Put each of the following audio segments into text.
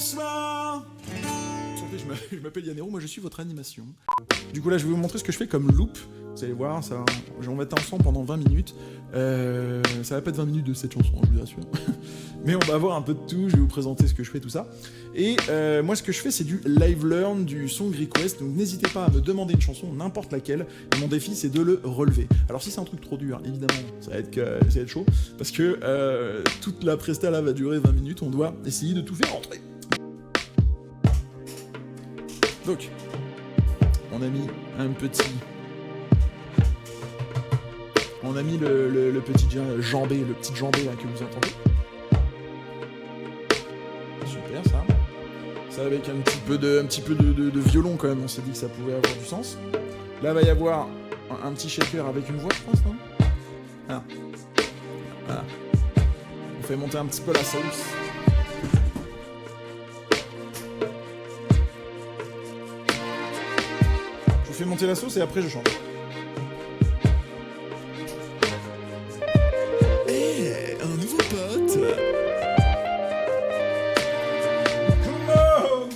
bonsoir. Je m'appelle Yann Hérault, moi je suis votre animation. Du coup là je vais vous montrer ce que je fais comme loop. Vous allez voir, ça, on va être ensemble pendant 20 minutes. Ça va pas être 20 minutes de cette chanson, je vous assure. Mais on va avoir un peu de tout, je vais vous présenter ce que je fais, tout ça. Et moi ce que je fais c'est du live learn, du song request, donc n'hésitez pas à me demander une chanson, n'importe laquelle. Et mon défi c'est de le relever. Alors si c'est un truc trop dur, évidemment, ça va être chaud. Parce que toute la presta là va durer 20 minutes, on doit essayer de tout faire rentrer. Donc, on a mis un petit... On a mis le petit jambé, le petit jambé là que vous entendez. Super ça. Ça avec un petit peu de violon quand même, on s'est dit que ça pouvait avoir du sens. Là va y avoir un petit shaker avec une voix je pense, non? Voilà. Voilà. On fait monter un petit peu la sauce. Je fais monter la sauce et après je chante. Hey, un nouveau pote. Come on.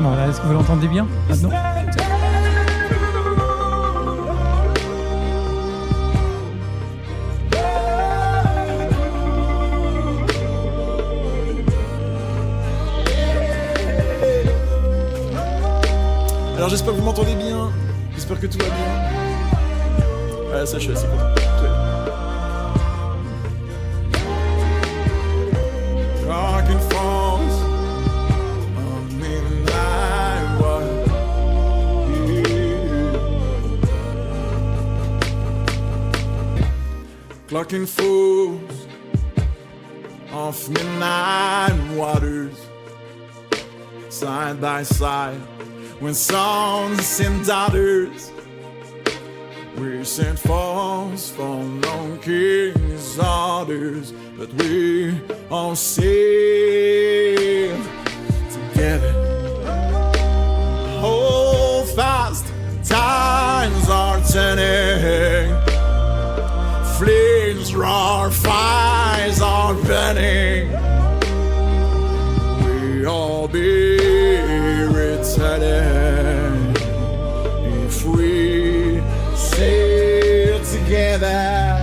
Voilà, est-ce que vous l'entendez bien maintenant? Alors j'espère que vous m'entendez bien, j'espère que tout va bien. Ouais, ça je suis assez content. Rockin' falls on midnight water. Clocking fools off midnight waters, side by side, when sons and daughters, we sent falls for no king's orders, but we all sail together. Hold fast, times are turning. Flames roar, fires are burning. We all be returning if we sail together.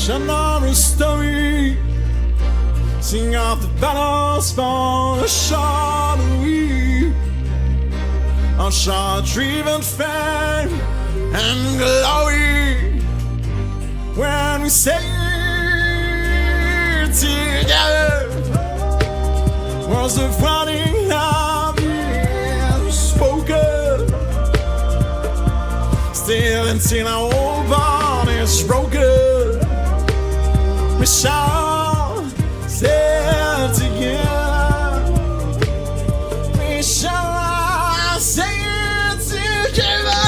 ocean of a story. Sing of the battles for a shadowy, a short-driven fame and glory. When we say it together, words of running have been spoken. Still until our whole body is broken, we shall say it together. We shall say it together.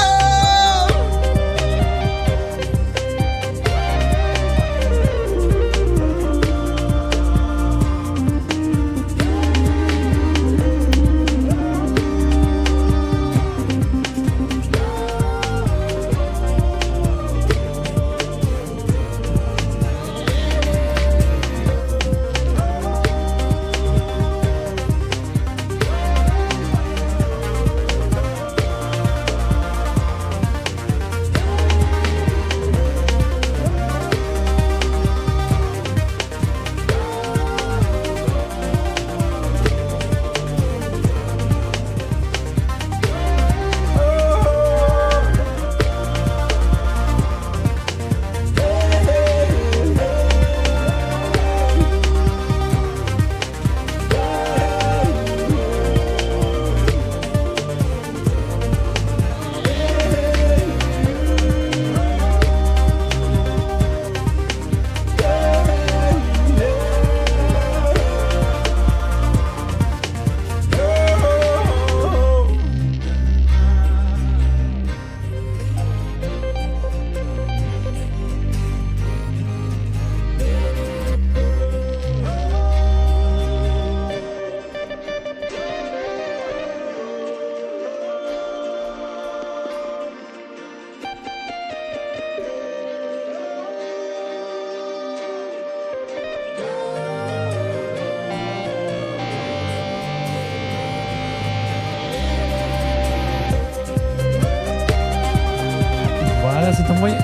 Voilà, c'est envoyé.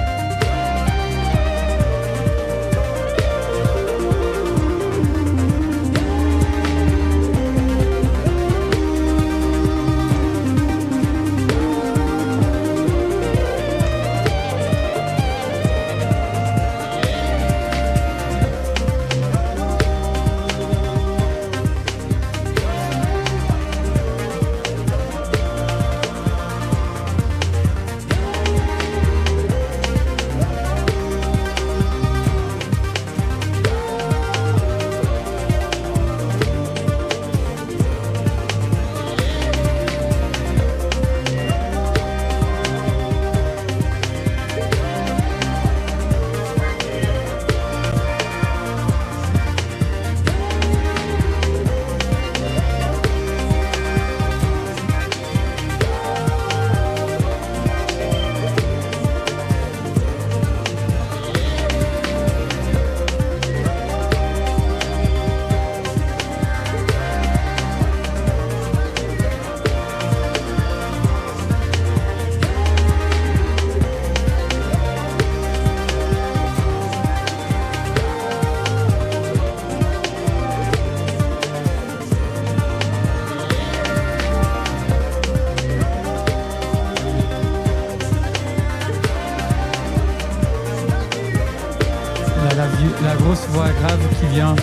La grosse voix grave qui vient.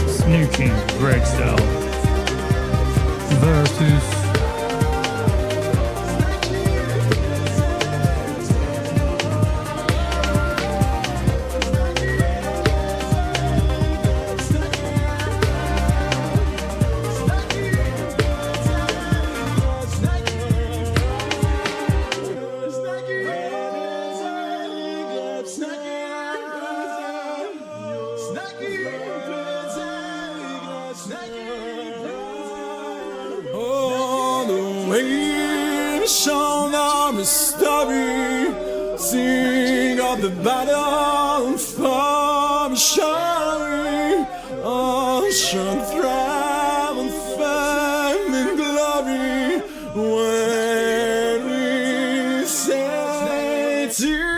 Sneaking breaks down. Versus. On the wings of a story, sing of the battle from showering, ocean thrive and fame and glory. When we say together.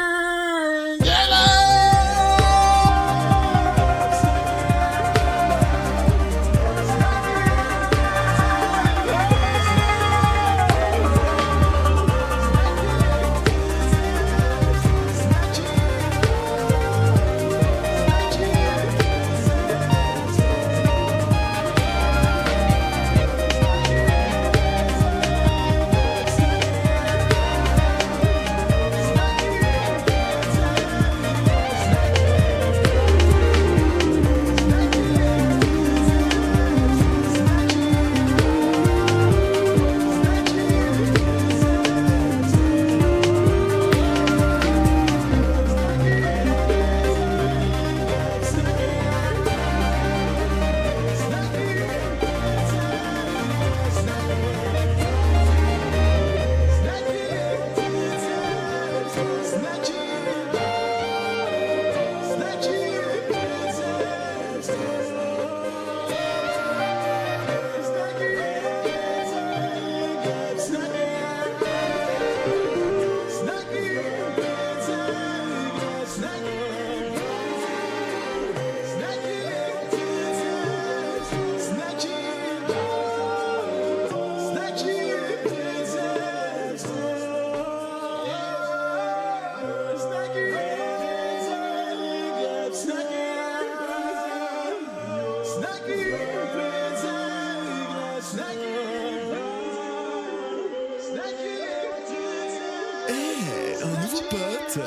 potes.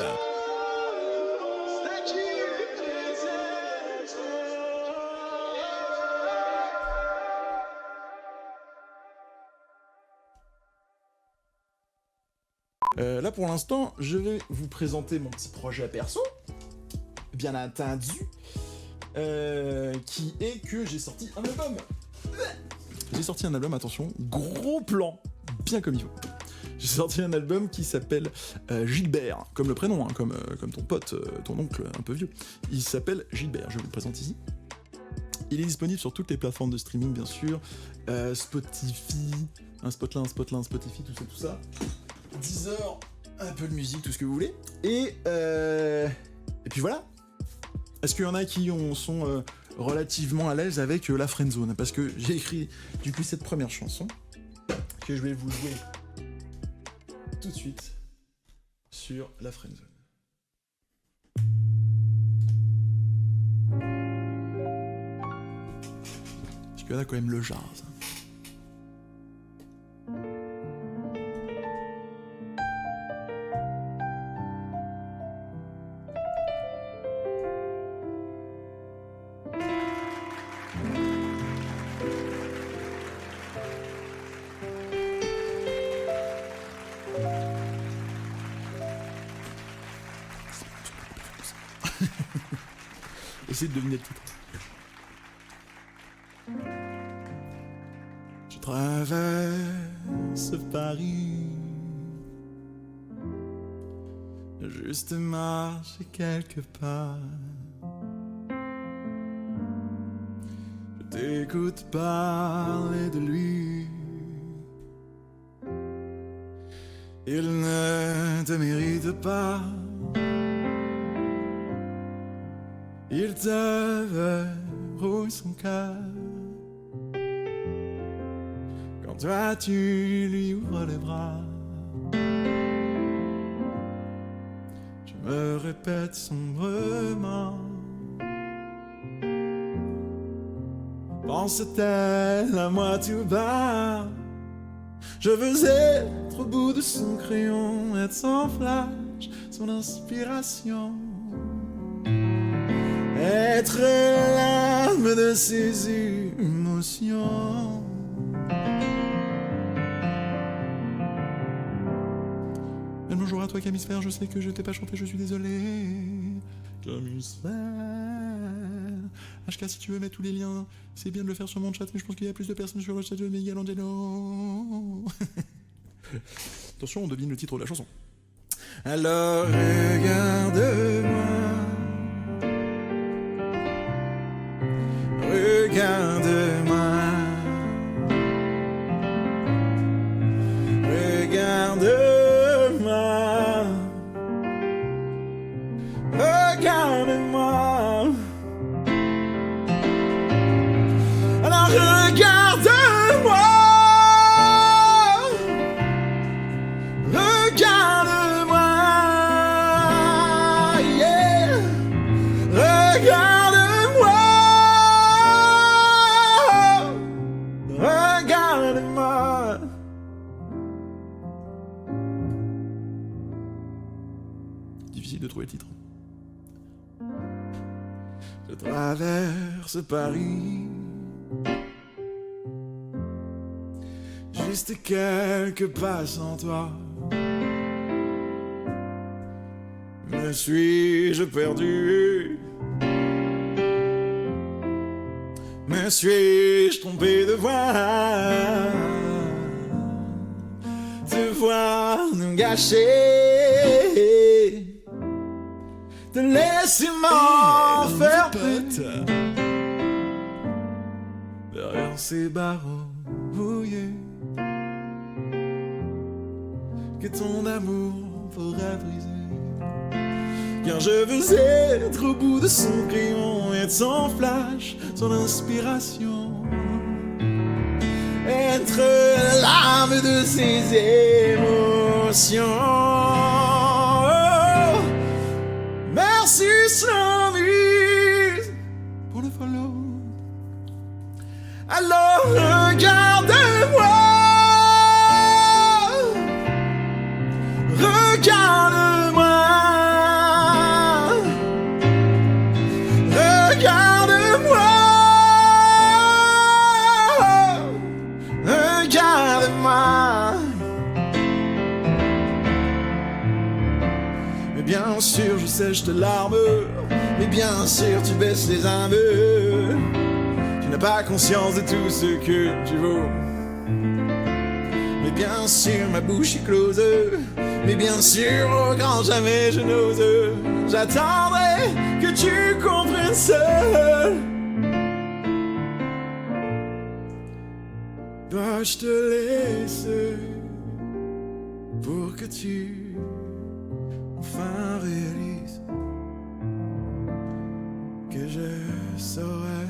Là pour l'instant, je vais vous présenter mon petit projet perso, bien entendu, qui est que j'ai sorti un album. J'ai sorti un album, attention, gros plan, bien comme il faut. J'ai sorti un album qui s'appelle Gilbert, comme le prénom, hein, comme ton pote, ton oncle un peu vieux. Il s'appelle Gilbert, je vous le présente ici. Il est disponible sur toutes les plateformes de streaming, bien sûr. Spotify, un spot là, un spot là, un Spotify, tout ça. Deezer, un peu de musique, tout ce que vous voulez. Et puis voilà. Est-ce qu'il y en a qui sont relativement à l'aise avec la friendzone? Parce que j'ai écrit du coup cette première chanson que je vais vous jouer tout de suite sur la friendzone. Parce que là quand même le jazz. Essayez de deviner le titre. Je traverse Paris, juste marcher quelque part. Je t'écoute parler de lui. Il ne te mérite pas. Il te verrouille son cœur. Quand toi tu lui ouvres les bras, je me répète sombrement. Pense-t-elle à moi tout bas? Je veux être au bout de son crayon, être son flash, son inspiration. Être l'âme de ses émotions. Et bonjour à toi Camisphère, je sais que je t'ai pas chanté, je suis désolé. Camisphère. HK, si tu veux mettre tous les liens, c'est bien de le faire sur mon chat, mais je pense qu'il y a plus de personnes sur le chat de Miguel Angelo. Attention, on devine le titre de la chanson. Alors regarde-moi. Regarde-moi, regarde-moi, regarde-moi. Alors regarde-moi, regarde-moi, yeah, regarde-moi. Regarde-moi. Difficile de trouver le titre. Je traverse Paris, juste quelques pas sans toi. Me suis-je perdu? Me suis-je trompé de voir? Te voir nous gâcher, te laisser m'enfermer derrière ces barreaux rouillés que ton amour pourrait briser. Car je veux être au bout de son crayon, être son flash, son inspiration. Être l'âme de ses émotions. Oh, merci Slovis pour le follow. Alors regarde-moi, regarde-moi. sèches tes larmes, mais bien sûr tu baisses les aveux. Tu n'as pas conscience de tout ce que tu vaux. Mais bien sûr ma bouche est close, mais bien sûr au grand jamais je n'ose. J'attendrai que tu comprennes seul. Bah je te laisse pour que tu enfin réalises que je saurais.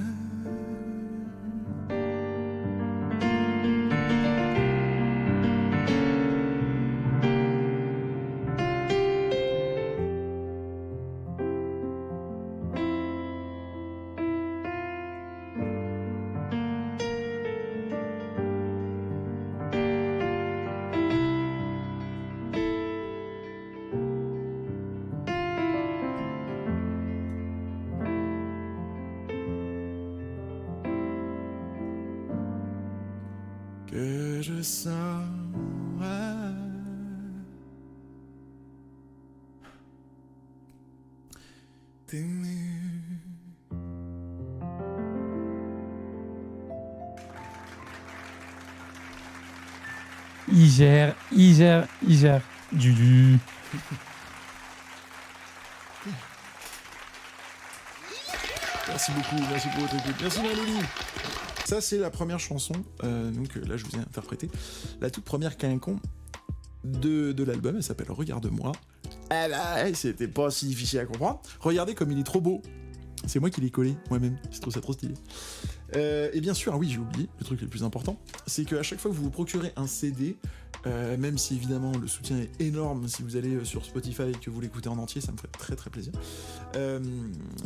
Que je saurais t'aimer. Il gère. Du. Merci beaucoup votre écoute. Merci Maloli. Ça c'est la première chanson, donc là je vous ai interprété la toute première quinconce de l'album, elle s'appelle Regarde-moi. C'était pas si difficile à comprendre. Regardez comme il est trop beau. C'est moi qui l'ai collé moi-même, je trouve ça trop stylé. Et bien sûr, oui j'ai oublié, le truc le plus important, c'est qu'à chaque fois que vous vous procurez un CD, même si évidemment le soutien est énorme, si vous allez sur Spotify et que vous l'écoutez en entier, ça me ferait très très plaisir.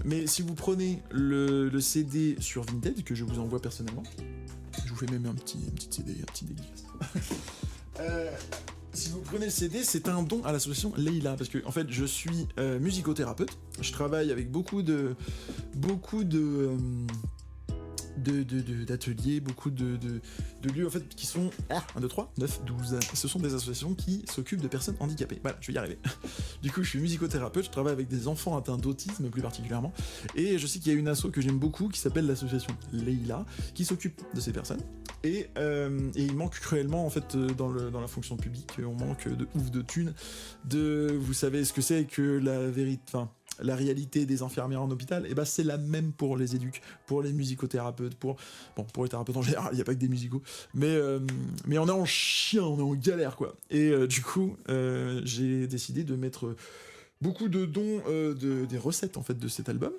Mais si vous prenez le CD sur Vinted, que je vous envoie personnellement, je vous fais même un petit CD, un petit dédicace. Si vous prenez le CD, c'est un don à l'association Leila, parce que en fait je suis musicothérapeute, je travaille avec beaucoup d'ateliers, beaucoup de lieux en fait qui sont 1, 2, 3, 9, 12. Ce sont des associations qui s'occupent de personnes handicapées. Voilà, je vais y arriver. Du coup, je suis musicothérapeute, je travaille avec des enfants atteints d'autisme plus particulièrement. Et je sais qu'il y a une asso que j'aime beaucoup qui s'appelle l'association Leila, qui s'occupe de ces personnes. Et il manque cruellement en fait dans la fonction publique, on manque de ouf de thunes. Vous savez ce que c'est que la vérité, enfin la réalité des infirmières en hôpital, et c'est la même pour les éducs, pour les musicothérapeutes, pour les thérapeutes en général, il n'y a pas que des musicos, mais on est en chien, on est en galère quoi. Et du coup, j'ai décidé de mettre beaucoup de dons des recettes en fait de cet album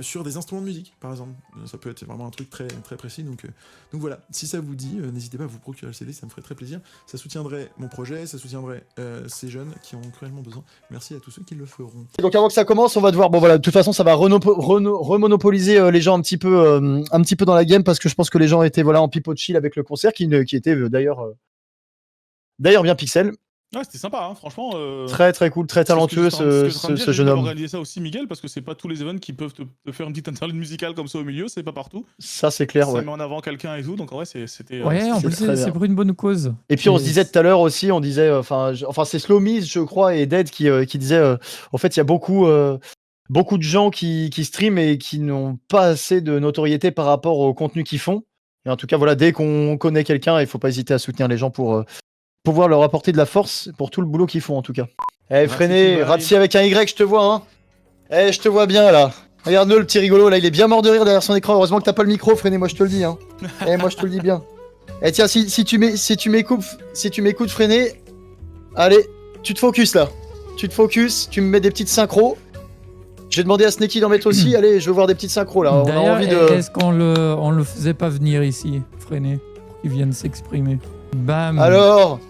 sur des instruments de musique par exemple. Ça peut être vraiment un truc très très précis, donc voilà, si ça vous dit, n'hésitez pas à vous procurer le CD, ça me ferait très plaisir, ça soutiendrait mon projet, ça soutiendrait ces jeunes qui en ont cruellement besoin. Merci à tous ceux qui le feront. Donc avant que ça commence, on va devoir, bon voilà, de toute façon ça va remonopoliser les gens un petit peu dans la game, parce que je pense que les gens étaient en pipeau de chill avec le concert qui était d'ailleurs bien pixel. Ouais, c'était sympa, hein, franchement. Très très cool, très talentueux ce jeune homme. Organiser ça aussi, Miguel, parce que c'est pas tous les events qui peuvent te faire une petite interlude musicale comme ça au milieu, c'est pas partout. Ça c'est clair, ça met en avant quelqu'un et tout, donc en vrai c'était. Ouais, en plus c'est pour une bonne cause. Et puis on se disait tout à l'heure aussi, on disait, enfin c'est Slomis je crois et Dead qui disait, en fait il y a beaucoup de gens qui streament et qui n'ont pas assez de notoriété par rapport au contenu qu'ils font. Et en tout cas voilà, dès qu'on connaît quelqu'un, il faut pas hésiter à soutenir les gens pour pouvoir leur apporter de la force pour tout le boulot qu'ils font en tout cas. Freiné, Ratsi avec un Y, je te vois hein. Je te vois bien là. Regarde-le le petit rigolo là, il est bien mort de rire derrière son écran. Heureusement que t'as pas le micro, Freiné, moi je te le dis hein. Moi je te le dis bien. Tiens, si tu m'écoutes Freiné, allez, tu te focus là. Tu me mets des petites synchros. J'ai demandé à Sneki d'en mettre aussi. Allez, je veux voir des petites synchros là. On a envie de. Est-ce qu'on le faisait pas venir ici, Freiné, pour qu'il vienne s'exprimer? Bam. Alors.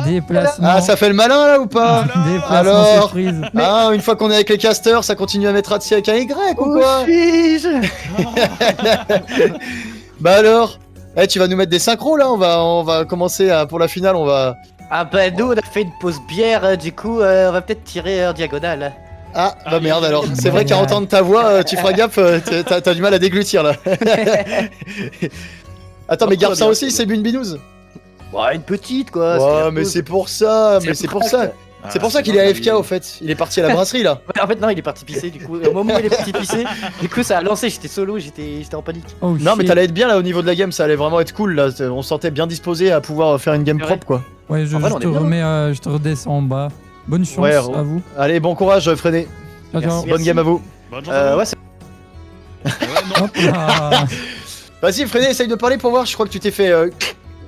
Déplacement. Ah, ça fait le malin là ou pas? Déplacement alors surprise. Une fois qu'on est avec les casters, ça continue à mettre Ratsi avec un Y ou quoi? Bah alors, tu vas nous mettre des synchros là, on va commencer pour la finale, on va... Ah bah nous on a fait une pause bière, du coup on va peut-être tirer en diagonale. Ah bah merde alors, c'est vrai qu'à entendre ta voix, tu feras gaffe, t'as du mal à déglutir là. Attends mais garde ça aussi, c'est bu une binouse. Ouais, une petite quoi. Ouais mais c'est pour ça, C'est pour ça qu'il est AFK au fait. Il est parti à la brasserie là. Ouais, en fait, non, il est parti pisser, du coup. Au moment où il est parti pisser, du coup, ça a lancé, j'étais solo, j'étais en panique. Oh, Non, mais shit. t'allais être bien là au niveau de la game, ça allait vraiment être cool là. On se sentait bien disposé à pouvoir faire une game C'est vrai. propre quoi. Ouais, En vrai, on est bien, je te redescends en bas. Bonne chance Ouais, à vous. Allez, bon courage, Fredé. Ciao, ciao. Bonne game à vous. Bonne chance à vous. Ouais, c'est- Ouais, non. Hop là. Vas-y, Fredé, essaye de parler pour voir. Je crois que tu t'es fait.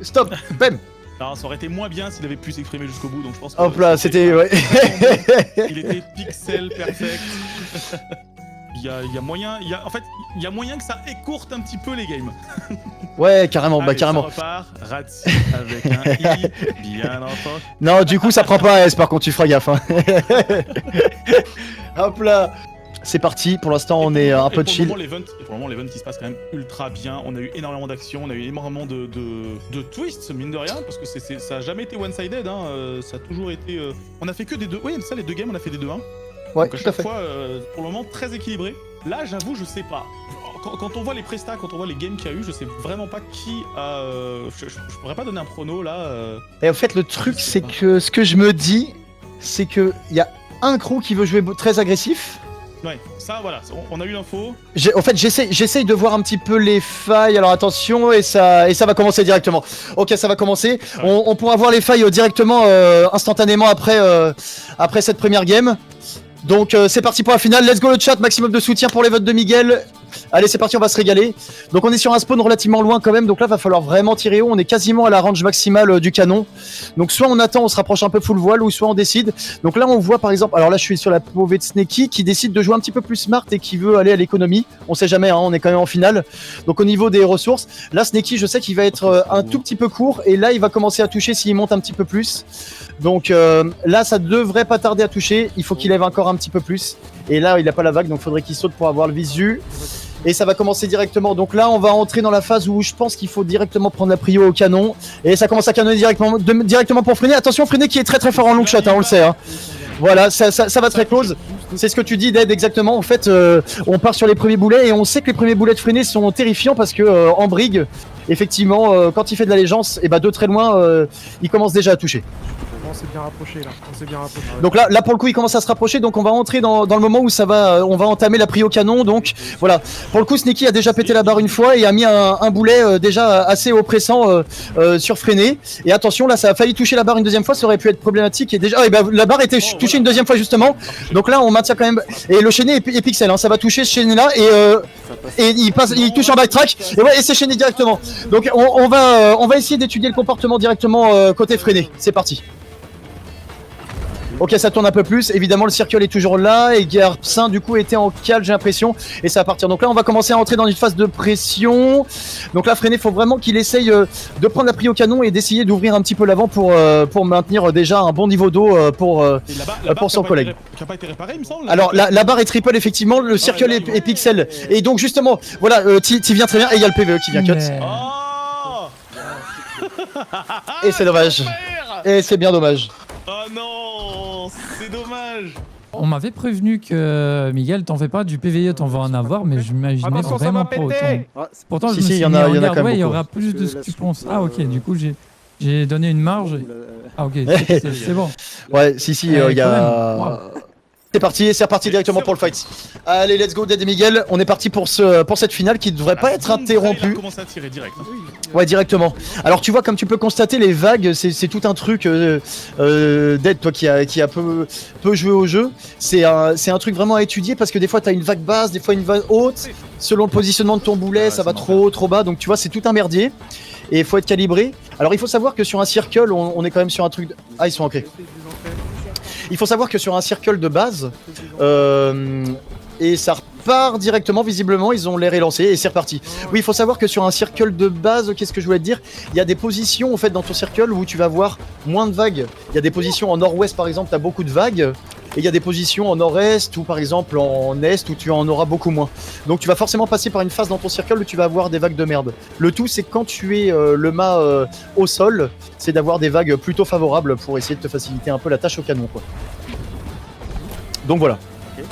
Stop, bam. Non, ça aurait été moins bien s'il avait pu s'exprimer jusqu'au bout, donc je pense que... Hop là, c'était. Ouais. Il était pixel perfect. Il y a moyen, en fait, il y a moyen que ça écourte un petit peu les games. Ouais, carrément, bah Allez, carrément. Ça repart, Ratsi avec un I, bien entendu. Non, du coup, ça prend pas un S par contre, tu feras gaffe. Hein. Hop là. C'est parti, pour l'instant, on est un peu chill. Pour le moment, l'event qui se passe quand même ultra bien. On a eu énormément d'actions, on a eu énormément de twists, mine de rien, parce que ça a jamais été one-sided. Hein, ça a toujours été. On a fait que des deux. Oui, ça, les deux games, on a fait des 2-1. Ouais, Donc à tout à chaque fait. fois, pour le moment, très équilibré. Là, j'avoue, je sais pas. Quand on voit les prestats, quand on voit les games qu'il y a eu, je sais vraiment pas qui a. Je pourrais pas donner un prono là. Et en fait, le truc, c'est que ce que je me dis, c'est que il y a un crew qui veut jouer très agressif. Ouais, ça, voilà, on a eu l'info. En fait, j'essaye de voir un petit peu les failles. Alors attention, et ça va commencer directement. Ok, ça va commencer. On pourra voir les failles directement, instantanément après cette première game. Donc c'est parti pour la finale. Let's go le chat, maximum de soutien pour les votes de Miguel. Allez, c'est parti, on va se régaler. Donc on est sur un spawn relativement loin quand même. Donc là, va falloir vraiment tirer haut. On est quasiment à la range maximale du canon. Donc soit on attend, on se rapproche un peu full voile, ou soit on décide. Donc là, on voit par exemple. Alors là, je suis sur la POV de Snakey qui décide de jouer un petit peu plus smart et qui veut aller à l'économie. On sait jamais, hein, on est quand même en finale. Donc au niveau des ressources, là, Snakey, je sais qu'il va être un tout petit peu court. Et là, il va commencer à toucher s'il monte un petit peu plus. Donc là, ça devrait pas tarder à toucher. Il faut qu'il lève encore un petit peu plus. Et là, il a pas la vague, donc faudrait qu'il saute pour avoir le visu. Et ça va commencer directement. Donc là, on va entrer dans la phase où je pense qu'il faut directement prendre la prio au canon. Et ça commence à canonner directement pour freiner. Attention, freiner qui est très très fort en long shot, hein, on le sait. Hein. Voilà, ça va très close. C'est ce que tu dis, Dead, exactement. En fait, on part sur les premiers boulets et on sait que les premiers boulets de freiner sont terrifiants parce que en brigue, effectivement, quand il fait de l'allégeance, et bah de très loin, il commence déjà à toucher. On s'est bien rapproché là, on s'est bien rapproché. Donc là pour le coup il commence à se rapprocher, donc on va entrer dans le moment où on va entamer la prio canon. Donc voilà, pour le coup Snakey a déjà pété la barre une fois et a mis un boulet déjà assez oppressant sur freiné. Et attention, là ça a failli toucher la barre une deuxième fois, ça aurait pu être problématique. Et déjà la barre était touchée une deuxième fois justement. Donc là on maintient quand même, et le chaîné est pixel, hein, ça va toucher ce chaîné là et il touche en backtrack et c'est chaîné directement. Donc on va essayer d'étudier le comportement directement côté freiné. C'est parti. Ok, ça tourne un peu plus. Évidemment, le circle est toujours là. Et Garpsin, du coup, était en cale, j'ai l'impression. Et ça va partir. Donc là, on va commencer à entrer dans une phase de pression. Donc là, Freiné, il faut vraiment qu'il essaye de prendre la prise au canon et d'essayer d'ouvrir un petit peu l'avant pour maintenir déjà un bon niveau d'eau pour son collègue. Qui n'a pas été réparé, il me semble. Alors, la barre est triple, effectivement. Le circle est pixel. Et donc, justement, voilà, t'y viens très bien. Et il y a le PVE qui vient cut. Mais- Oh Et c'est dommage. Et c'est bien dommage. Oh non, c'est dommage. On m'avait prévenu que Miguel, t'en fais pas du PVE, t'en vas en avoir, mais je m'imaginais Attention, ça vraiment va pas autant. péter. Pourtant, je Si, me si, suis il y en mis a- en il y en a garde, quand même ouais, il y beaucoup. aura plus de ce que tu penses. Ah ok, du coup j'ai donné une marge. Ah ok, c'est bon. Ouais, si, il y quand a. même. Wow. C'est reparti directement pour le fight. Allez, let's go, Dead et Miguel. On est parti pour cette finale qui devrait pas être Il a interrompue. commencé à tirer direct. Hein. Ouais, directement. Alors, tu vois, comme tu peux constater, les vagues, c'est tout un truc. Dead, toi qui a peu joué au jeu, c'est un truc vraiment à étudier parce que des fois, t'as une vague basse, des fois une vague haute. Selon le positionnement de ton boulet, ça va trop haut, trop bas. Donc, tu vois, c'est tout un merdier. Et il faut être calibré. Alors, il faut savoir que sur un circle, on est quand même sur un truc. Ah, ils sont ancrés. Il faut savoir que sur un circle de base, et ça repart directement, visiblement, ils ont l'air élancé et c'est reparti. Oui, il faut savoir que sur un circle de base, qu'est-ce que je voulais te dire? Il y a des positions en fait dans ton circle où tu vas voir moins de vagues. Il y a des positions en nord-ouest par exemple, tu as beaucoup de vagues. Et il y a des positions en nord-est ou par exemple en est où tu en auras beaucoup moins. Donc tu vas forcément passer par une phase dans ton circle où tu vas avoir des vagues de merde. Le tout c'est quand tu es le mât au sol, c'est d'avoir des vagues plutôt favorables pour essayer de te faciliter un peu la tâche au canon quoi. Donc voilà.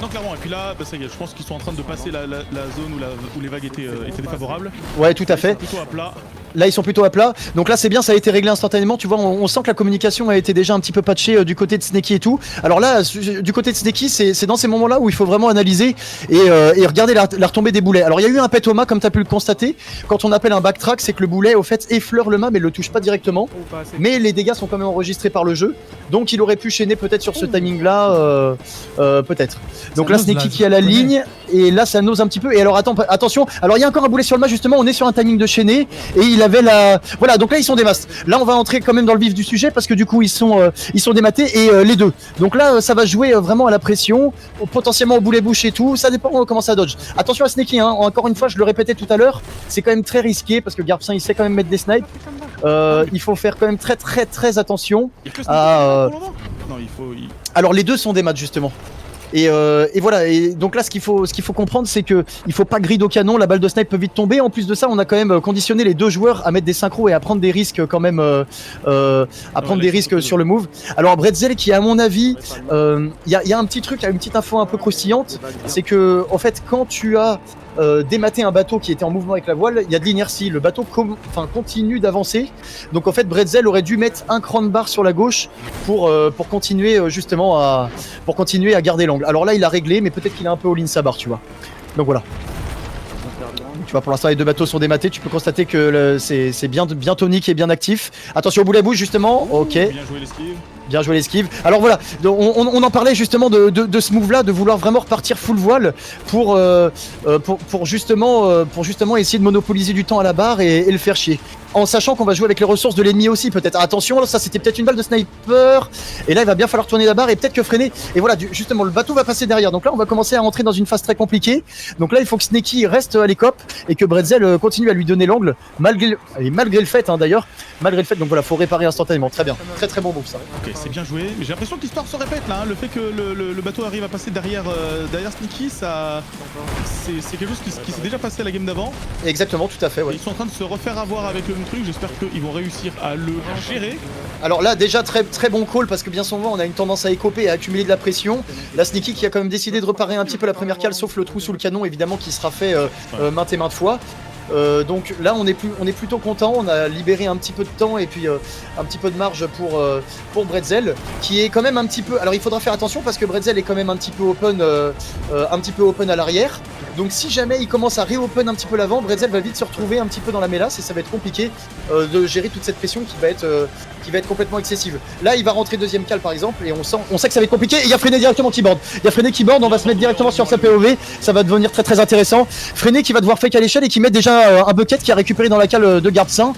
Non, clairement, et puis là, bah, ça y est, je pense qu'ils sont en train de passer la zone où les vagues étaient défavorables. Ouais, tout à fait. Plutôt à plat. Là, ils sont plutôt à plat. Donc là, c'est bien, ça a été réglé instantanément. Tu vois, on sent que la communication a été déjà un petit peu patchée du côté de Sneki et tout. Alors là, du côté de Sneki, c'est dans ces moments-là où il faut vraiment analyser et regarder la retombée des boulets. Alors il y a eu un pet au mât, comme tu as pu le constater. Quand on appelle un backtrack, c'est que le boulet, au fait, effleure le mât, mais le touche pas directement. Oh, pas assez. Mais les dégâts sont quand même enregistrés par le jeu. Donc il aurait pu chaîner peut-être sur ce timing-là. Peut-être. Donc Ça là, nose, Sneki là, qui est à la je connais. ligne. Et là, ça nose un petit peu. Et alors, attention. Alors, il y a encore un boulet sur le mât, justement. On est sur un timing de chaîner. Et il avait la. Voilà, donc là, ils sont des masses. Là, on va entrer quand même dans le vif du sujet parce que du coup, ils sont dématés et les deux. Donc là, ça va jouer vraiment à la pression, potentiellement au boulet bouche et tout. Ça dépend comment ça dodge. Attention à Sneki, hein. Encore une fois, je le répétais tout à l'heure. C'est quand même très risqué parce que Garpsin, il sait quand même mettre des snipes. Il faut faire quand même très attention. Il y a que Ah, pour le moment. Non, il faut. Alors les deux sont des maths justement. Et voilà. Et donc là, ce qu'il faut comprendre, c'est que il faut pas grid au canon. La balle de snipe peut vite tomber. En plus de ça, on a quand même conditionné les deux joueurs à mettre des synchros et à prendre des risques quand même, des risques sur le move. Alors Bretzel, qui à mon avis, il y a un petit truc, une petite info un peu croustillante, c'est que en fait, quand tu as dématé un bateau qui était en mouvement avec la voile, il y a de l'inertie, le bateau continue d'avancer, donc en fait Bretzel aurait dû mettre un cran de barre sur la gauche pour continuer justement à garder l'angle. Alors là il a réglé, mais peut-être qu'il a un peu all-in sa barre, tu vois. Donc voilà. Tu vois, pour l'instant les deux bateaux sont dématés, tu peux constater que c'est bien tonique et bien actif. Attention au boulet bouche justement, ok. Bien joué l'esquive. Bien joué l'esquive. Alors voilà, on en parlait justement de ce move-là, de vouloir vraiment repartir full voile pour justement essayer de monopoliser du temps à la barre et le faire chier. En sachant qu'on va jouer avec les ressources de l'ennemi aussi, peut-être. Attention, là, ça c'était peut-être une balle de sniper. Et là, il va bien falloir tourner la barre et peut-être que freiner. Et voilà, justement, le bateau va passer derrière. Donc là, on va commencer à entrer dans une phase très compliquée. Donc là, il faut que Sneki reste à l'écope et que Bretzel continue à lui donner l'angle, malgré le fait, hein, d'ailleurs. Malgré le fait, donc voilà, faut réparer instantanément. Très bien. Très bon move, ça. Ok, c'est bien joué. Mais j'ai l'impression que l'histoire se répète là. Hein. Le fait que le bateau arrive à passer derrière Sneki, ça. C'est quelque chose qui s'est déjà passé à la game d'avant. Exactement, tout à fait, ouais. Ils sont en train de se refaire avoir avec le même truc. J'espère qu'ils vont réussir à le gérer. Alors là, déjà très bon call parce que bien souvent on a une tendance à écoper et à accumuler de la pression. Là, Sneki qui a quand même décidé de reparer un petit peu la première cale, sauf le trou sous le canon évidemment qui sera fait maintes et maintes fois. Donc là on est plutôt content, on a libéré un petit peu de temps et puis un petit peu de marge pour Bretzel qui est quand même un petit peu. Alors il faudra faire attention parce que Bretzel est quand même un petit peu open à l'arrière. Donc si jamais il commence à re-open un petit peu l'avant, Bretzel va vite se retrouver un petit peu dans la mélasse et ça va être compliqué de gérer toute cette pression qui va être complètement excessive. Là il va rentrer deuxième cale par exemple et on sait que ça va être compliqué et il y a Freiné directement qui board. On va se mettre directement sur sa POV, ça va devenir très intéressant. Freiné qui va devoir fake à l'échelle et qui met déjà un bucket qui a récupéré dans la cale de Garpsin,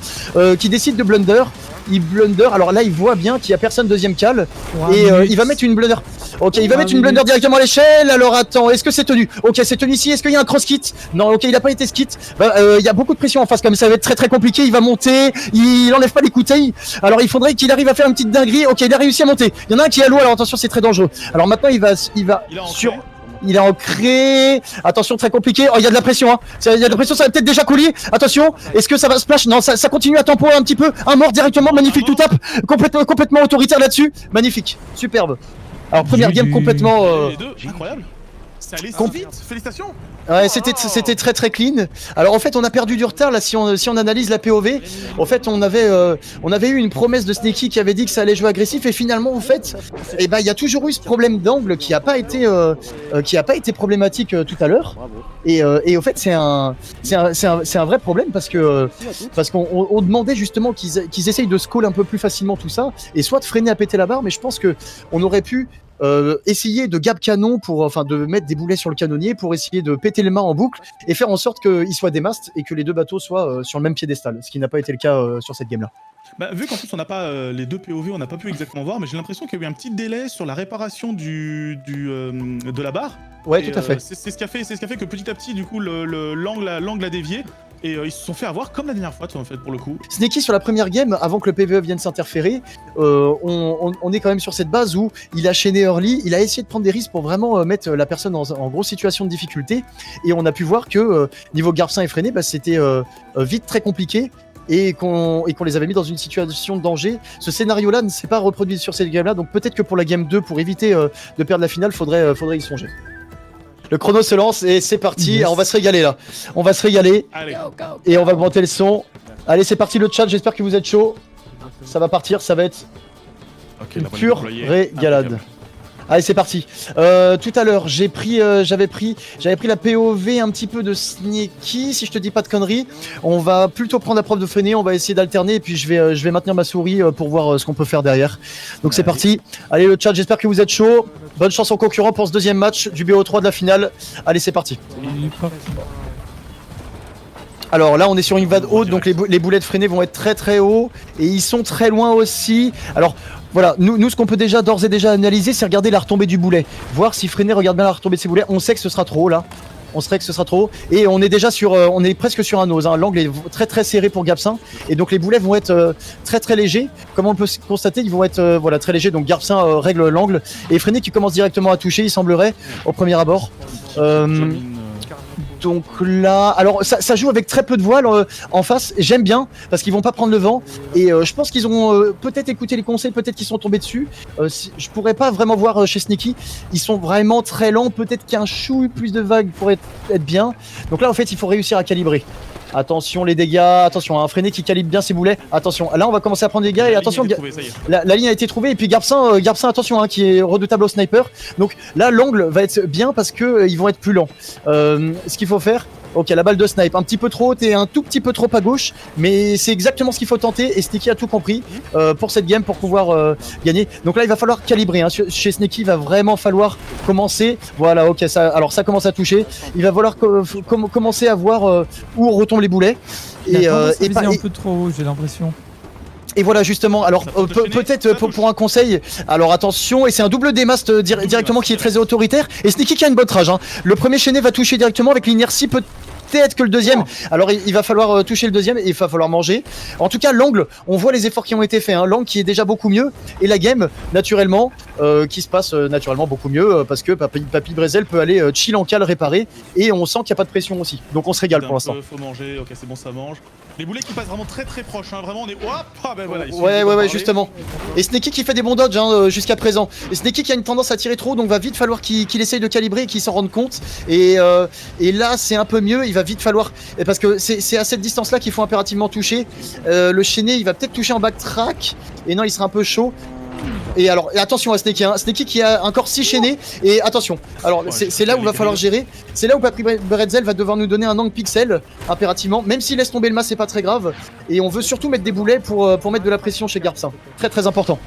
qui décide de blunder. Il blunder, alors là il voit bien qu'il y a personne deuxième cale et il va mettre une blunder. Ok, il va mettre une blunder directement à l'échelle. Alors attends, est-ce que c'est tenu? Ok, c'est tenu ici. Est-ce qu'il y a un cross kit? Non, ok, il a pas été skit. Il y a beaucoup de pression en face, comme ça va être très compliqué. Il va monter, il enlève pas les couteilles. Alors il faudrait qu'il arrive à faire une petite dinguerie. Ok, il a réussi à monter. Il y en a un qui est à l'eau, alors attention, c'est très dangereux. Alors maintenant il a ancré. Attention, très compliqué. Oh, il y a de la pression, hein. Il y a de la pression, ça va peut-être déjà couler. Attention, est-ce que ça va splash? Non, ça continue à tempo un petit peu. Un mort directement, magnifique tout tap. Complètement autoritaire là-dessus. Magnifique, superbe. Alors première game complètement. Les deux, incroyable. Ça allait si vite, félicitations. Ouais, c'était très clean. Alors en fait, on a perdu du retard là si on analyse la POV. En fait, on avait eu une promesse de Sneki qui avait dit que ça allait jouer agressif et finalement en fait, il y a toujours eu ce problème d'angle qui a pas été problématique tout à l'heure. Et au fait, c'est un vrai problème parce qu'on demandait justement qu'ils essayent de scale un peu plus facilement tout ça et soit de freiner à péter la barre, mais je pense que on aurait pu essayer de gap canon de mettre des boulets sur le canonnier pour essayer de péter les mains en boucle et faire en sorte qu'ils soient des masts et que les deux bateaux soient sur le même piédestal, ce qui n'a pas été le cas sur cette game là. Vu qu'en plus on n'a pas les deux POV, on n'a pas pu exactement voir, mais j'ai l'impression qu'il y a eu un petit délai sur la réparation de la barre. Ouais, tout à fait. C'est ce qui a fait que petit à petit du coup l'angle a dévié. Et ils se sont fait avoir comme la dernière fois, en fait, pour le coup. Sneki, sur la première game, avant que le PvE vienne s'interférer, on est quand même sur cette base où il a chaîné early, il a essayé de prendre des risques pour vraiment mettre la personne en grosse situation de difficulté. Et on a pu voir que niveau Garpsin et Freiné, c'était vite très compliqué. Et qu'on les avait mis dans une situation de danger. Ce scénario-là ne s'est pas reproduit sur cette game-là, donc peut-être que pour la game 2, pour éviter de perdre la finale, faudrait y songer. Le chrono se lance et c'est parti. Yes. On va se régaler là. On va se régaler. Allez. Et on va augmenter le son. Allez, c'est parti le chat, j'espère que vous êtes chaud. Ça va partir, ça va être Ok, une la bonne pure déployée. régalade. Impeccable. Allez, c'est parti. Tout à l'heure, j'avais pris la POV un petit peu de Sneaky, si je te dis pas de conneries. On va plutôt prendre la preuve de freiner, on va essayer d'alterner et puis je vais maintenir ma souris pour voir ce qu'on peut faire derrière. Donc c'est Allez. parti. Allez le chat, j'espère que vous êtes chaud. Bonne chance aux concurrents pour ce deuxième match du BO3 de la finale. Allez, c'est parti. Il est parti. Alors là, on est sur une vanne haute, donc les boulettes freinées vont être très très haut et ils sont très loin aussi. Alors voilà, nous ce qu'on peut déjà d'ores et déjà analyser, c'est regarder la retombée du boulet, voir si Freiné regarde bien la retombée de ses boulets. On sait que ce sera trop haut là. On sait que ce sera trop haut et on est déjà sur, on est presque sur un nose. Hein. L'angle est très très serré pour Gapsin et donc les boulets vont être très très légers. Comme on peut constater, ils vont être voilà très légers. Donc Gapsin règle l'angle et Freiné qui commence directement à toucher, il semblerait au premier abord. Donc là, alors ça joue avec très peu de voile en face. J'aime bien parce qu'ils vont pas prendre le vent et je pense qu'ils ont peut-être écouté les conseils, peut-être qu'ils sont tombés dessus. Je pourrais pas vraiment voir chez Sneaky. Ils sont vraiment très lents. Peut-être qu'un chou plus de vagues pourrait être bien. Donc là, en fait, il faut réussir à calibrer. Attention les dégâts, attention, un Freiné qui calibre bien ses boulets. Attention, là on va commencer à prendre des dégâts et attention, la ligne a été trouvée et puis Gapsin, attention, hein, qui est redoutable au sniper. Donc là l'angle va être bien parce que ils vont être plus lents. Ce qu'il faut faire. Ok, la balle de snipe, un petit peu trop haute et un tout petit peu trop à gauche, mais c'est exactement ce qu'il faut tenter et Sneaky a tout compris pour cette game pour pouvoir gagner. Donc là, il va falloir calibrer. Hein. Chez Sneaky, il va vraiment falloir commencer. Voilà, ok, alors ça commence à toucher. Il va falloir commencer à voir où retombe les boulets. Il a tendance à viser un peu trop haut, j'ai l'impression. Et voilà justement, alors peut-être pour un conseil, alors attention, et c'est un double démast directement qui est très autoritaire, et Sneaky qui a une bonne rage, hein. Le premier chaîné va toucher directement avec l'inertie, peut-être que le deuxième, alors il va falloir toucher le deuxième et il va falloir manger. En tout cas l'angle, on voit les efforts qui ont été faits, hein. L'angle qui est déjà beaucoup mieux, et la game naturellement, qui se passe naturellement beaucoup mieux, parce que Papy Brezel peut aller chill en cale réparer, et on sent qu'il n'y a pas de pression aussi, donc on se régale pour l'instant. Faut manger, ok c'est bon ça mange. Les boulets qui passent vraiment très très proches, hein. Vraiment on est... Hop, ah ben voilà, ouais, justement. Et Sneaky qui fait des bons dodges hein, jusqu'à présent. Et Sneaky qui a une tendance à tirer trop, donc va vite falloir qu'il essaye de calibrer et qu'il s'en rende compte. Et là c'est un peu mieux, il va vite falloir... Parce que c'est à cette distance-là qu'il faut impérativement toucher. Le chaîné, il va peut-être toucher en backtrack. Et non, il sera un peu chaud. Et alors, et attention à Sneaky, hein. Sneaky qui a encore 6 chaînés, et attention, alors c'est là où il va falloir gérer, c'est là où Papy Brezel va devoir nous donner un angle pixel, impérativement, même s'il laisse tomber le mas, c'est pas très grave, et on veut surtout mettre des boulets pour mettre de la pression chez Gapsin, très très important.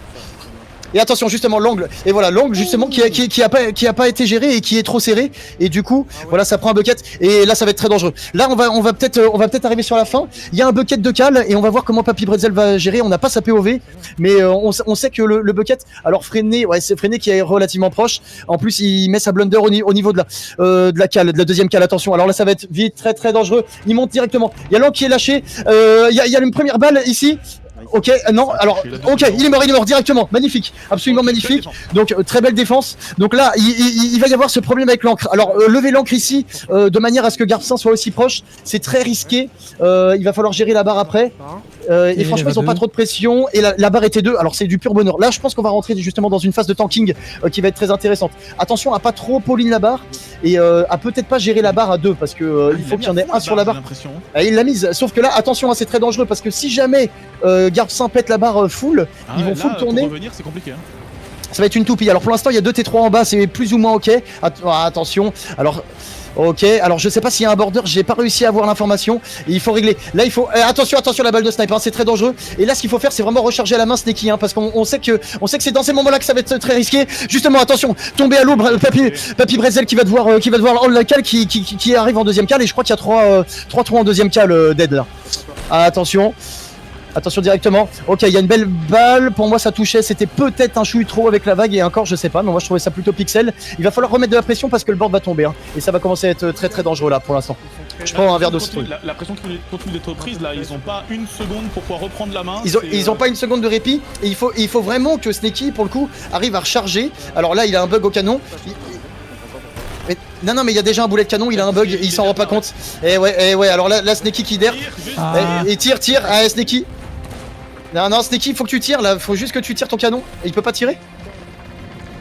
Et attention justement l'angle, et voilà l'angle justement qui a pas été géré et qui est trop serré, et du coup voilà ça prend un bucket et là ça va être très dangereux. Là on va peut-être arriver sur la fin. Il y a un bucket de cale et on va voir comment Papy Brezel va gérer. On n'a pas sa POV, mais on sait que le bucket, alors Freiné, ouais c'est Freiné qui est relativement proche. En plus il met sa blunder au niveau de la cale, de la deuxième cale. Attention, alors là ça va être vite très très dangereux. Il monte directement. Il y a l'angle qui est lâché. Il y a une première balle ici. Ok, non, alors, ok, il est mort directement, magnifique, absolument magnifique, donc très belle défense. Donc là, il va y avoir ce problème avec l'encre. Alors, lever l'encre ici, de manière à ce que Gapsin soit aussi proche, c'est très risqué, il va falloir gérer la barre après, et franchement, ils ont pas trop de pression, et la barre était 2, alors c'est du pur bonheur. Là, je pense qu'on va rentrer justement dans une phase de tanking qui va être très intéressante. Attention à pas trop pauline la barre, et à peut-être pas gérer la barre à 2, parce que il faut qu'il y en ait un sur la barre. Il l'a mise, sauf que là, attention, hein, c'est très dangereux, parce que si jamais Gapsin pète la barre full, ils vont full tourner. Pour revenir, c'est compliqué, hein. Ça va être une toupie. Alors pour l'instant, il y a 2 T3 en bas, c'est plus ou moins ok. Attention. Alors, ok. Alors je sais pas s'il y a un border, j'ai pas réussi à avoir l'information. Il faut régler. Là, il faut. Attention, la balle de sniper, hein, c'est très dangereux. Et là, ce qu'il faut faire, c'est vraiment recharger à la main Sneaky, hein, parce qu'on sait que c'est dans ces moments-là que ça va être très risqué. Justement, attention, tomber à l'eau, Papy Brezel qui va devoir la cale qui arrive en deuxième cale. Et je crois qu'il y a 3 trous en deuxième cale dead là. Attention. Attention directement. Ok, il y a une belle balle. Pour moi, ça touchait. C'était peut-être un chouille trop avec la vague. Et encore, je sais pas. Mais moi, je trouvais ça plutôt pixel. Il va falloir remettre de la pression parce que le board va tomber. Hein. Et ça va commencer à être très très dangereux là pour l'instant. Je prends un verre d'eau. La pression continue d'être prise là. Ils ont pas une seconde pour pouvoir reprendre la main. Ils ont pas une seconde de répit. Et il faut vraiment que Sneaky, pour le coup, arrive à recharger. Alors là, il a un bug au canon. Non, mais il y a déjà un boulet de canon, il a un bug, il s'en rend pas compte. Et ouais, alors là Sneaky qui derre. Et tire. Ah, Sneaky. Non, Sneaky, faut que tu tires là, faut juste que tu tires ton canon. Et il peut pas tirer?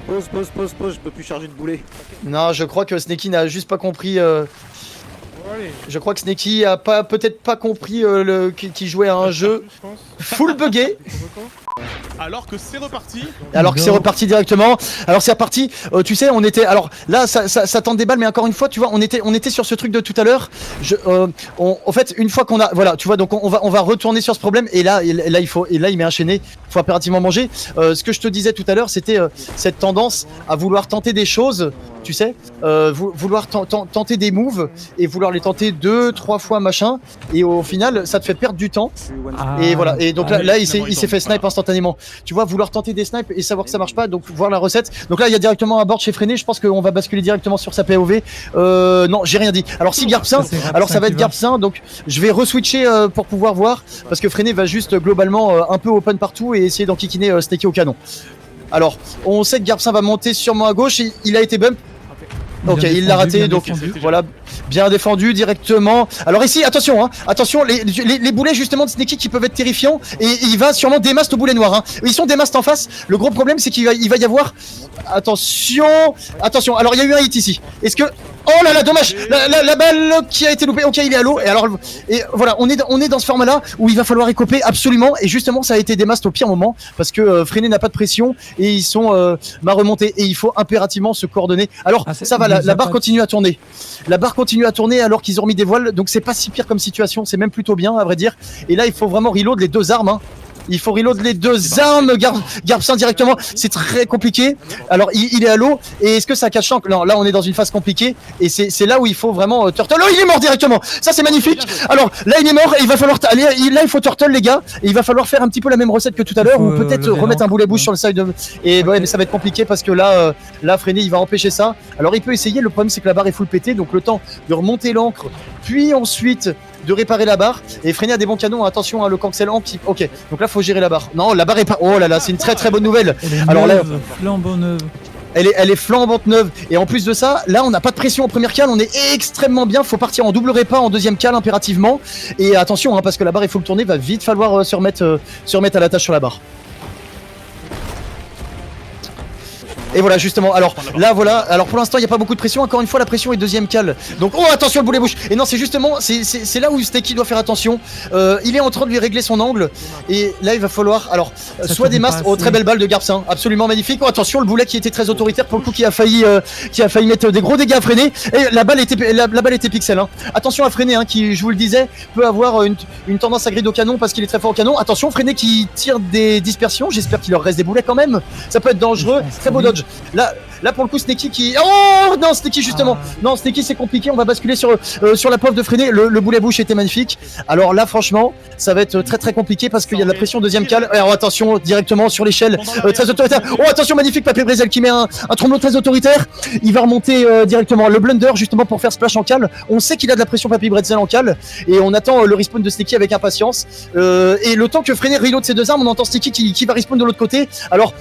Pause, je peux plus charger de boulet. Non, je crois que Sneaky n'a juste pas compris. Allez. Je crois que Sneki a peut-être pas compris qu'il jouait à un jeu Je pense. full buggé. Alors que c'est reparti. Alors que c'est reparti directement. Alors c'est reparti. Tu sais, on était. Alors là, ça tente des balles, mais encore une fois, tu vois, on était sur ce truc de tout à l'heure. En fait, une fois qu'on a, voilà, tu vois, donc on va retourner sur ce problème. Et là, il met un chaîné. Il faut impérativement manger. Ce que je te disais tout à l'heure, c'était cette tendance à vouloir tenter des choses. Tu sais, vouloir tenter des moves et vouloir les tenter 2-3 fois machin. Et au final, ça te fait perdre du temps. Et voilà. Et donc là, il s'est fait snipe instantanément. Tu vois, vouloir tenter des snipes et savoir que ça marche pas, donc voir la recette. Donc là, il y a directement un board chez Freiné. Je pense qu'on va basculer directement sur sa POV. Non, j'ai rien dit. Alors si Garpsin, alors ça va être Garpsin. Donc je vais reswitcher pour pouvoir voir, parce que Freiné va juste globalement un peu open partout et essayer d'enquiquiner Sneki au canon. Alors, on sait que Garpsin va monter sûrement à gauche. Il a été bump. Ok, il l'a raté, donc voilà, bien défendu directement. Alors ici, attention, hein, attention, les boulets justement de Sneki qui peuvent être terrifiants, et il va sûrement démast au boulet noir. Hein. Ils sont démast en face. Le gros problème, c'est qu'il va y avoir, attention, alors il y a eu un hit ici. Est-ce que, oh là là, dommage, la balle qui a été loupée. Ok, il est à l'eau. Et alors, et voilà, on est dans ce format-là où il va falloir écoper absolument. Et justement, ça a été démast au pire moment parce que Freiné n'a pas de pression et ils sont ma remontée, et il faut impérativement se coordonner. Alors ça va, la barre continue à tourner. La barre continue à tourner alors qu'ils ont remis des voiles, donc c'est pas si pire comme situation, c'est même plutôt bien à vrai dire. Et là, il faut vraiment reload les deux armes. Hein. Il faut reload les deux armes, Garpsin directement, c'est très compliqué. Alors il est à l'eau, et est-ce que ça cache? Non, là on est dans une phase compliquée, et c'est là où il faut vraiment turtle. Oh, il est mort directement, ça c'est magnifique. Alors là il est mort, et il va falloir aller, là il faut turtle les gars, et il va falloir faire un petit peu la même recette que tout à l'heure, ou peut-être remettre un boulet bouche sur le side de... Et ouais, mais ça va être compliqué parce que là, Freiné il va empêcher ça. Alors il peut essayer, le problème c'est que la barre est full pétée, donc le temps de remonter l'encre, puis ensuite de réparer la barre. Et Freiné a des bons canons, attention hein, le cancel qui... Ok, donc là faut gérer la barre. Non, la barre est pas... Oh là là, c'est une très très bonne nouvelle. Alors là, flambant neuve. Elle est flambante neuve, et en plus de ça, là on n'a pas de pression en première cale, on est extrêmement bien, faut partir en double répa en deuxième cale impérativement. Et attention hein, parce que la barre il faut le tourner, va vite falloir se remettre à la tâche sur la barre. Et voilà justement, alors là voilà, alors pour l'instant il n'y a pas beaucoup de pression, encore une fois la pression est deuxième cale. Donc oh attention le boulet bouche. Et non c'est justement, c'est là où Sneki doit faire attention. Il est en train de lui régler son angle. Et là il va falloir, alors soit des masses, oh très belle balle de Garpsin, absolument magnifique. Oh attention le boulet qui était très autoritaire pour le coup, qui a failli mettre des gros dégâts à Freiné. Et la balle était pixel hein. Attention à Freiné hein, qui je vous le disais peut avoir une tendance à grid au canon parce qu'il est très fort au canon. Attention Freiné qui tire des dispersions, j'espère qu'il leur reste des boulets quand même. Ça peut être dangereux, très beau dodge. Là pour le coup Sneki qui... Oh non Sneki justement. Non Sneki c'est compliqué, on va basculer sur la pauvre de Freiné. Le boulet bouche était magnifique. Alors là franchement ça va être très très compliqué parce qu'il y a de la pression deuxième cale. Alors attention directement sur l'échelle très autoritaire. Oh attention magnifique Papé Brésil qui met un tromblon très autoritaire. Il va remonter directement le blunder justement pour faire splash en cale. On sait qu'il a de la pression Papé Brésil en cale, et on attend le respawn de Sneki avec impatience. Et le temps que Freiné reload ses deux armes, on entend Sneki qui va respawn de l'autre côté. Alors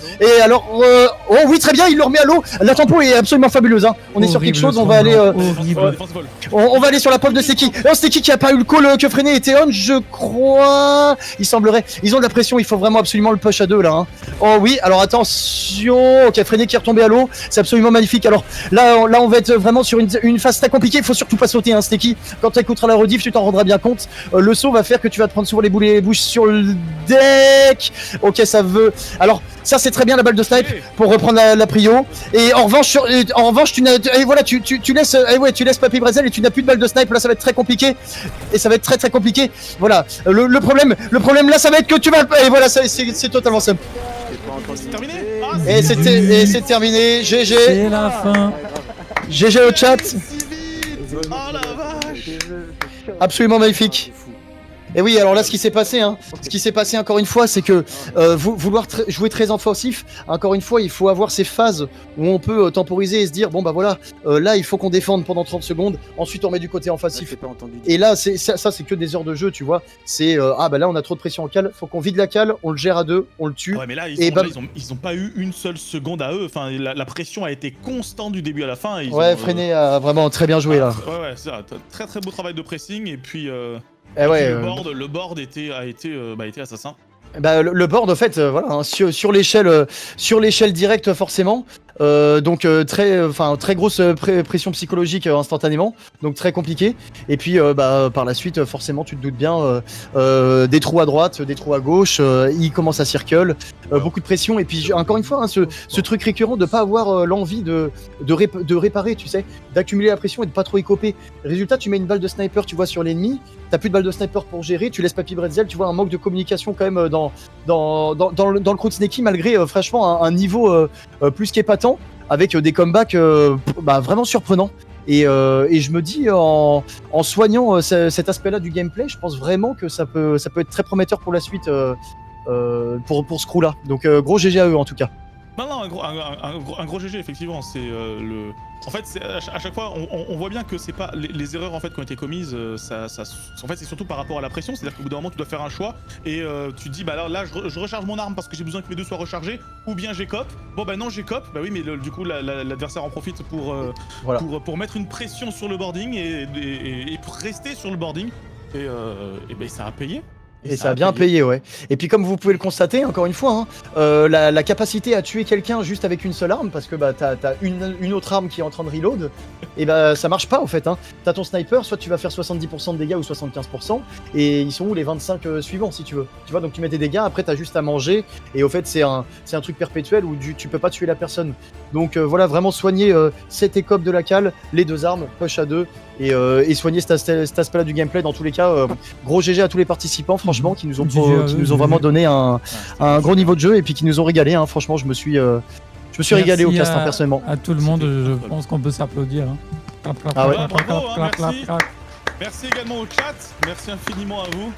oh oui très bien, il le remet à l'eau. La tempo est absolument fabuleuse hein. On est sur quelque chose, on va aller on va aller sur la pauvre de Sneki. Oh Sneki qui a pas eu le call que Freiné était on, je crois. Il semblerait, ils ont de la pression, il faut vraiment absolument le push à deux là hein. Oh oui, alors attention. Ok, Freiné qui est retombé à l'eau, c'est absolument magnifique. Alors là on va être vraiment sur une phase très compliquée, il faut surtout pas sauter hein Sneki. Quand tu écouteras la rediff, tu t'en rendras bien compte. Le saut va faire que tu vas te prendre souvent les boulets bouches sur le deck. Ok, ça veut... Alors ça c'est très bien la balle de snipe pour reprendre la prio. Et en revanche, tu laisses Papy Brésil et tu n'as plus de balle de snipe. Là ça va être très compliqué, et ça va être très très compliqué. Voilà, le problème là ça va être que tu vas... Et voilà, c'est totalement simple. C'est terminé. Et c'est terminé. GG. C'est la fin. GG au chat. Oh la vache. Absolument magnifique. Et oui, alors là, ce qui s'est passé, encore une fois, c'est que vouloir jouer très offensif, encore une fois, il faut avoir ces phases où on peut temporiser et se dire, bon bah voilà, là, il faut qu'on défende pendant 30 secondes, ensuite on met du côté offensif. Et là, ça c'est que des heures de jeu, tu vois. C'est, ah bah là, on a trop de pression en cale, faut qu'on vide la cale, on le gère à deux, on le tue. Ouais, mais là, ils ont pas eu une seule seconde à eux. Enfin, la pression a été constante du début à la fin. Freiné a vraiment très bien joué là. Ouais, c'est ça. Très très beau travail de pressing, et puis... le board a été assassin. Bah, le board, en fait, voilà, hein, sur l'échelle directe, forcément. Donc très grosse pression psychologique instantanément, donc très compliqué. Et puis par la suite, forcément, tu te doutes bien, des trous à droite, des trous à gauche, il commence à circle, beaucoup de pression. Et puis encore une fois, hein, ce truc récurrent de pas avoir l'envie de réparer, tu sais, d'accumuler la pression et de pas trop écoper. Résultat, tu mets une balle de sniper, tu vois, sur l'ennemi, t'as plus de balle de sniper pour gérer, tu laisses Papy Bretzel, tu vois un manque de communication quand même dans le crew de Sneki, malgré franchement un niveau plus qu'épatant, avec des comebacks vraiment surprenants. Et je me dis, en soignant cet aspect-là du gameplay, je pense vraiment que ça peut être très prometteur pour la suite pour ce crew-là. Donc gros GG à eux en tout cas. Non, un gros GG, effectivement. C'est le. En fait, à chaque fois, on voit bien que c'est pas les erreurs en fait qui ont été commises. En fait, c'est surtout par rapport à la pression. C'est-à-dire qu'au bout d'un moment, tu dois faire un choix et tu te dis, bah alors là, je recharge mon arme parce que j'ai besoin que mes deux soient rechargés, ou bien j'écope. Bon, bah non, j'écope. Bah oui, mais du coup, l'adversaire en profite pour mettre une pression sur le boarding et pour rester sur le boarding. Et ben ça a payé. Et ça a bien payé, ouais. Et puis comme vous pouvez le constater, encore une fois, hein, la capacité à tuer quelqu'un juste avec une seule arme, parce que t'as une autre arme qui est en train de reload, et ça marche pas en fait. Hein. T'as ton sniper, soit tu vas faire 70% de dégâts ou 75%, et ils sont où les 25 suivants si tu veux. Tu vois, donc tu mets tes dégâts, après t'as juste à manger, et au fait c'est un truc perpétuel où tu peux pas tuer la personne. Donc voilà, vraiment soigner cette écope de la cale, les deux armes, push à deux, et soigner cet aspect-là du gameplay dans tous les cas. Gros GG à tous les participants, franchement, qui nous ont vraiment donné un gros niveau de jeu et puis qui nous ont régalé. Hein. Franchement, je me suis régalé au cast personnellement. À tout le monde, je pense qu'on peut s'applaudir. Hein. Ah ouais. Bravo, hein, merci. Merci également au chat, merci infiniment à vous.